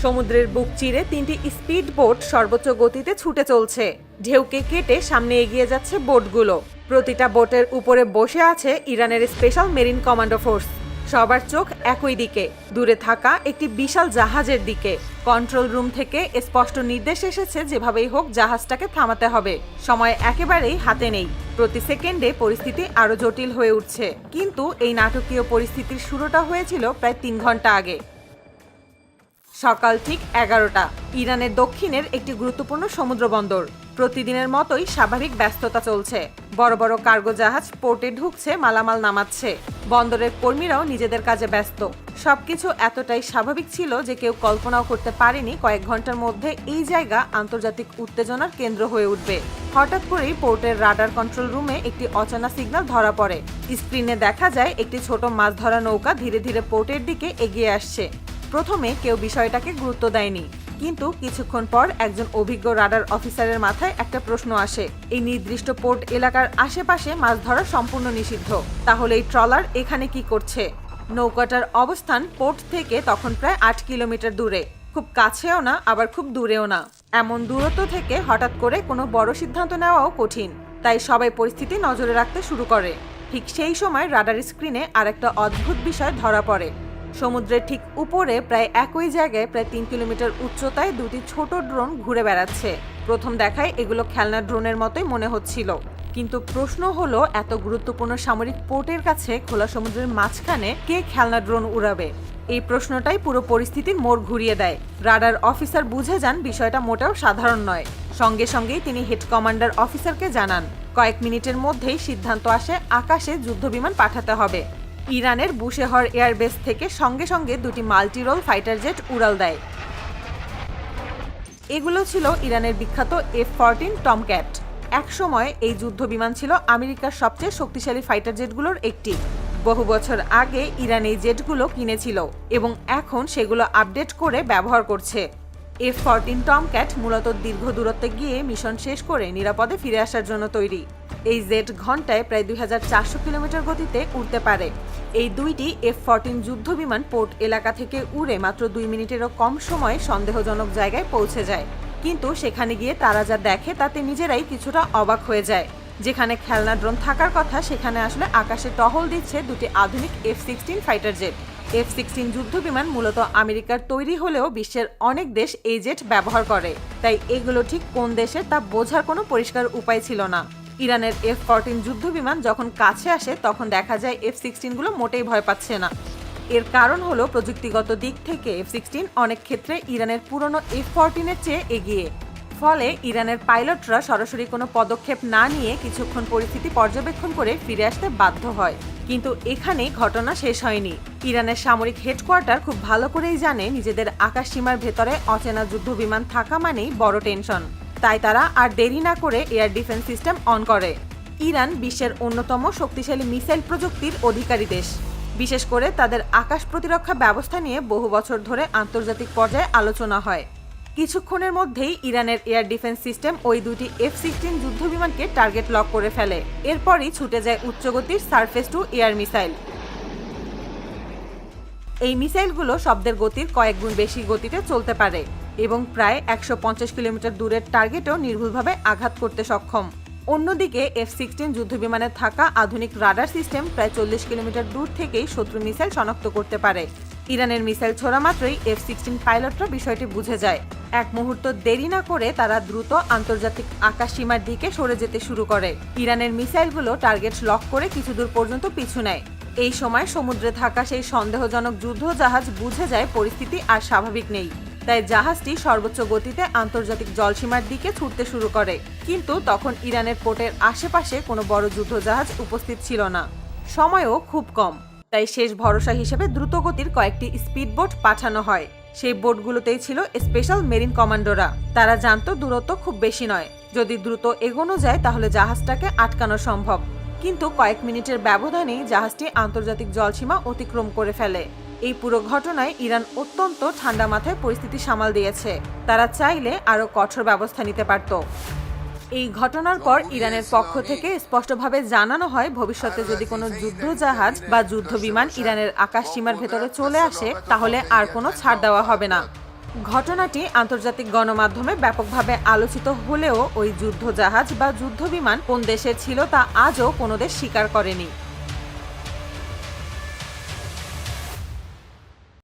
সমুদ্রের বুক চিরে 3টি স্পিড বোট সর্বোচ্চ গতিতে ছুটে চলছে। ঢেউকে কেটে সামনে এগিয়ে যাচ্ছে বোটগুলো। প্রতিটা বোটের উপরে বসে আছে ইরানের স্পেশাল মেরিন কমান্ডো ফোর্স। সবার চোখ একই দিকে, দূরে থাকা একটি বিশাল জাহাজের দিকে। কন্ট্রোল রুম থেকে স্পষ্ট নির্দেশ এসেছে যেভাবেই হোক জাহাজটাকে থামাতে হবে। সময় একেবারেই হাতে নেই। প্রতি সেকেন্ডে পরিস্থিতি আরো জটিল হয়ে উঠছে। কিন্তু এই নাটকীয় পরিস্থিতির শুরুটা হয়েছিল প্রায় 3 ঘন্টা আগে। সকাল ঠিক 11টা। ইরানের দক্ষিণের একটি গুরুত্বপূর্ণ সমুদ্র বন্দর। প্রতিদিনের মতোই স্বাভাবিক ব্যস্ততা চলছে। বড় বড় কার্গো জাহাজ পোর্টে ঢুকছে, মালামাল নামাচ্ছে। বন্দরের কর্মীরাও নিজেদের কাজে ব্যস্ত। সবকিছু এতটাই স্বাভাবিক ছিল যে কেউ কল্পনাও করতে পারেনি কয়েক ঘন্টার মধ্যে এই জায়গা আন্তর্জাতিক উত্তেজনার কেন্দ্র হয়ে উঠবে। হঠাৎ করেই পোর্টের রাডার কন্ট্রোল রুমে একটি অচেনা সিগন্যাল ধরা পড়ে। স্ক্রিনে দেখা যায় একটি ছোট মাছ ধরা নৌকা ধীরে ধীরে পোর্টের দিকে এগিয়ে আসছে। প্রথমে কেউ বিষয়টাকে গুরুত্ব দেয়নি, কিন্তু কিছুক্ষণ পর একজন অভিজ্ঞ রাডার অফিসারের মাথায় একটা প্রশ্ন আসে। এই নির্দিষ্ট পোর্ট এলাকার আশেপাশে মাছ ধরা সম্পূর্ণ নিষিদ্ধ, তাহলে এই ট্রলার এখানে কি করছে? নৌকাটার অবস্থান পোর্ট থেকে তখন প্রায় 8 কিলোমিটার দূরে। খুব কাছেও না, আবার খুব দূরেও না। এমন দূরত্ব থেকে হঠাৎ করে কোনো বড় সিদ্ধান্ত নেওয়াও কঠিন। তাই সবাই পরিস্থিতি নজরে রাখতে শুরু করে। ঠিক সেই সময় রাডার স্ক্রিনে আরেকটা অদ্ভুত বিষয় ধরা পড়ে। সমুদ্রের ঠিক উপরে প্রায় একই জায়গায় প্রায় 3 কিলোমিটার উচ্চতায় দুটি ছোট ড্রোন ঘুরে বেড়াচ্ছে। প্রথম দেখায় এগুলো খেলনা ড্রোনের মতোই মনে হচ্ছিল, কিন্তু প্রশ্ন হলো এত গুরুত্বপূর্ণ সামরিক পোর্টের কাছে খোলা সমুদ্রের মাঝখানে কে খেলনা ড্রোন উড়াবে? এই প্রশ্নটাই পুরো পরিস্থিতির মোড় ঘুরিয়ে দেয়। রাডার অফিসার বুঝে যান বিষয়টা মোটেও সাধারণ নয়। সঙ্গে সঙ্গেই তিনি হেড কমান্ডার অফিসারকে জানান। কয়েক মিনিটের মধ্যেই সিদ্ধান্ত আসে আকাশে যুদ্ধবিমান পাঠাতে হবে। ইরানের বুশেহর এয়ারবেস থেকে সঙ্গে সঙ্গে দুটি মাল্টিরোল ফাইটার জেট উড়াল দেয়। এগুলো ছিল ইরানের বিখ্যাত F-14 টমক্যাট। একসময় এই যুদ্ধ বিমান ছিল আমেরিকার সবচেয়ে শক্তিশালী ফাইটার জেটগুলোর একটি। বহু বছর আগে ইরান এই জেটগুলো কিনেছিল এবং এখন সেগুলো আপডেট করে ব্যবহার করছে। F-14 টমক্যাট মূলত দীর্ঘ দূরত্বে গিয়ে মিশন শেষ করে নিরাপদে ফিরে আসার জন্য তৈরি। এই জেট ঘন্টায় প্রায় 2400 কিলোমিটার গতিতে উড়তে পারে। এই দুইটি F-14 যুদ্ধ বিমান পোর্ট এলাকা থেকে উড়ে মাত্র 2 মিনিটেরও কম সময়ে সন্দেহজনক জায়গায় পৌঁছে যায়। কিন্তু সেখানে গিয়ে তারা যা দেখে তাতে নিজেরাই কিছুটা অবাক হয়ে যায়। যেখানে খেলনা ড্রোন থাকার কথা সেখানে আসলে আকাশে টহল দিচ্ছে দুটি আধুনিক F-16 ফাইটার জেট। F-16 যুদ্ধ বিমান মূলত আমেরিকার তৈরি হলেও বিশ্বের অনেক দেশ এই জেট ব্যবহার করে। তাই এগুলো ঠিক কোন দেশের তা বোঝার কোনো পরিষ্কার উপায় ছিল না। ইরানের F-14 যুদ্ধ বিমান যখন কাছে আসে তখন দেখা যায় F-16 গুলো মোটেই ভয় পাচ্ছে না। এর কারণ হলো প্রযুক্তিগত দিক থেকে F-16 অনেক ক্ষেত্রে ইরানের পুরনো F-14 এর চেয়ে এগিয়ে। ফলে ইরানের পাইলটরা সরাসরি কোনো পদক্ষেপ না নিয়ে কিছুক্ষণ পরিস্থিতি পর্যবেক্ষণ করে ফিরে আসতে বাধ্য হয়। কিন্তু এখানে ঘটনা শেষ হয়নি। ইরানের সামরিক হেডকোয়ার্টার খুব ভালো করেই জানে নিজেদের আকাশসীমার ভেতরে অচেনা যুদ্ধ বিমান থাকা মানেই বড় টেনশন। তাই তারা আর দেরি না করে এয়ার ডিফেন্স সিস্টেম অন করে। ইরান বিশ্বের অন্যতম শক্তিশালী মিসাইল প্রযুক্তির অধিকারী দেশ। বিশেষ করে তাদের আকাশ প্রতিরক্ষা ব্যবস্থা নিয়ে বহু বছর ধরে আন্তর্জাতিক পর্যায়ে আলোচনা হয়। কিছুক্ষণের মধ্যেই ইরানের এয়ার ডিফেন্স সিস্টেম ওই দুটি F-16 যুদ্ধ বিমানকে টার্গেট লক করে ফেলে। এরপরই ছুটে যায় উচ্চগতির সারফেস টু এয়ার মিসাইল। এই মিসাইলগুলো শব্দের গতির কয়েক গুণ বেশি গতিতে চলতে পারে এবং প্রায় 150 কিলোমিটার দূরের টার্গেটও নির্ভুলভাবে আঘাত করতে সক্ষম। অন্যদিকে F-16 যুদ্ধবিমানে থাকা আধুনিক রাডার সিস্টেম প্রায় 40 কিলোমিটার দূর থেকেই শত্রু মিসাইল শনাক্ত করতে পারে। ইরানের মিসাইল ছোড়া মাত্রই F-16 পাইলটরা বিষয়টি বুঝে যায়। এক মুহূর্ত দেরি না করে তারা দ্রুত আন্তর্জাতিক আকাশসীমার দিকে সরে যেতে শুরু করে। ইরানের মিসাইলগুলো টার্গেট লক করে কিছু দূর পর্যন্ত পিছু নেয়। এই সময় সমুদ্রে থাকা সেই সন্দেহজনক যুদ্ধ জাহাজ বুঝে যায় পরিস্থিতি আর স্বাভাবিক নেই। তাই জাহাজটি সর্বোচ্চ গতিতে আন্তর্জাতিক জলসীমার দিকে ছুটতে শুরু করে। কিন্তু তখন ইরানের পোর্টের আশেপাশে কোনো বড় যুদ্ধ জাহাজ উপস্থিত ছিল না। সময়ও খুব কম। তাই শেষ ভরসা হিসেবে দ্রুতগতির কয়েকটি স্পিডবোট পাঠানো হয়। সেই বোটগুলোতেই ছিল স্পেশাল মেরিন কমান্ডোরা। তারা জানতো দূরত্ব খুব বেশি নয়, যদি দ্রুত এগোনো যায় তাহলে জাহাজটাকে আটকানো সম্ভব। কিন্তু কয়েক মিনিটের ব্যবধানেই জাহাজটি আন্তর্জাতিক জলসীমা অতিক্রম করে ফেলে। এই পুরো ঘটনায় ইরান অত্যন্ত ঠান্ডা মাথায় পরিস্থিতি সামাল দিয়েছে। তারা চাইলে আরো কঠোর ব্যবস্থা নিতে পারত। এই ঘটনার পর ইরানের পক্ষ থেকে স্পষ্টভাবে জানানো হয় ভবিষ্যতে যদি কোনো যুদ্ধ জাহাজ বা যুদ্ধ বিমান ইরানের আকাশসীমার ভেতরে চলে আসে তাহলে আর কোনো ছাড় দেওয়া হবে না। ঘটনাটি আন্তর্জাতিক গণমাধ্যমে ব্যাপকভাবে আলোচিত হলেও ওই যুদ্ধজাহাজ বা যুদ্ধবিমান কোন দেশের ছিল তা আজও কোনো দেশ স্বীকার করেনি।